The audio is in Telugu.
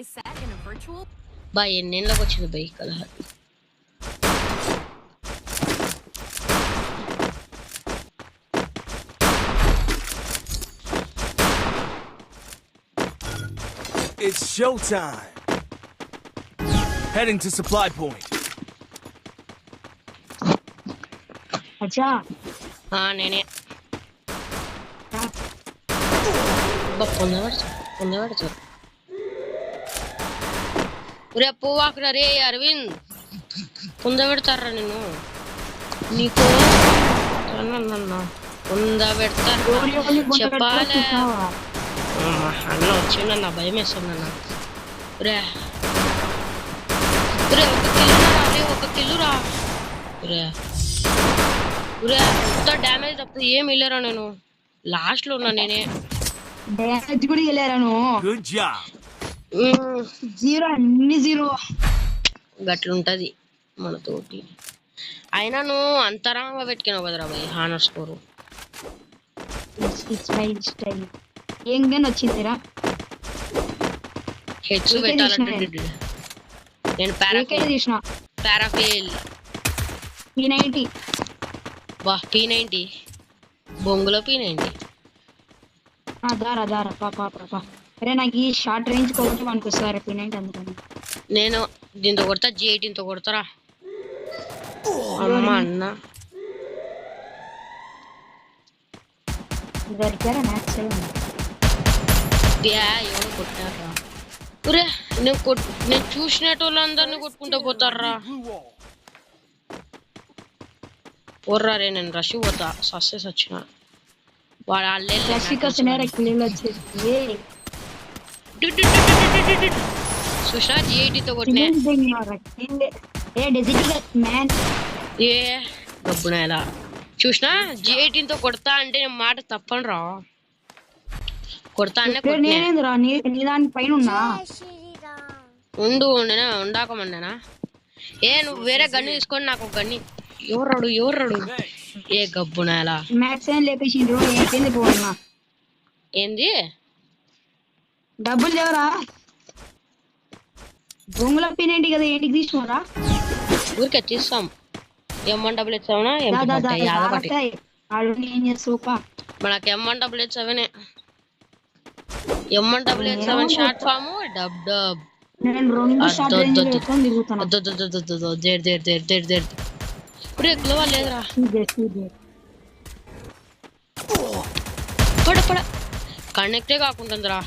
is set in a virtual. బా ఎన్నేళ్ళకి వచ్చింది by కలహ It's showtime. Heading to supply point. అచ్చా నేనే పొందబడతారు రే పోవాకురా రే అరవింద్ పొందబెడతారా నేను నీకు పొందబెడతారు చెప్పాలే అన్న వచ్చిండన్న భయం వేస్తుందన్న రే రే ఒక కిల్లురా రే రే ఎంత డ్యామేజ్ తప్ప ఏం వెళ్ళారా నేను లాస్ట్ లో ఉన్నా నేనే డ్యామేజ్ కూడా వెళ్ళారా నువ్వు Good job. జీరో అన్ని జీరో గట్లుంటది మనతోటి అయినా నువ్వు అంతరంగా పెట్టుకున్నావు కదరా భయ్ హానర్ స్కోరు స్టైల్ ఏం గన్ వచ్చిందిరా హెడ్స్ పెట్టాలంటే నేను పారాఫెయిల్ P90 బా P90 బొంగులో P90 దారా పాపా అరే నాకు ఈ షార్ట్ రేంజ్ కొట్టి మనకొస్తారు P90 అందుకని నేను దీంతో కొడతా G18 తో కొడతారా అమ్మ అన్న దొరికారా మ్యాచ్ ఎవరు కొట్టారా ఒరే నేను చూసినటోళ్ళందరినీ కొట్టుకుంటూ పోతారా పోర్రా రే నేను రష్ పోతా సక్సెస్ వచ్చిన వాడు సుషా G18 తో కొట్టినా ఏ డబ్బున ఎలా చూసినా G18 తో కొడతా అంటే నేను మాట తప్పను రా కొడతా అంటే ఉండు ఉండాకమన్నానా ఏ నువ్వు వేరే గన్ను తీసుకొని నాకు ఒక గన్ని ఎవరు ఏ గబ్బునేలా ఏంది డబ్బులు లేవరా బొంగుల P90 కదా ఏంటికి తీసుకున్నారా ఊరికే తీస్తాం M1 డబుల్ ఇచ్చావునా ఏం చేస్తావుపా మనకి M1 డబుల్ ఇచ్చావనే M1 డబుల్ ఇచ్చావని షార్ట్ ఫామ్ డబ్ నేను రెండు షార్ట్ రేంజ్ పెట్టుకొని దిగుతాను ఇప్పుడు గ్లోవా లేదురా పడ కనెక్టే కాకుంటుందిరా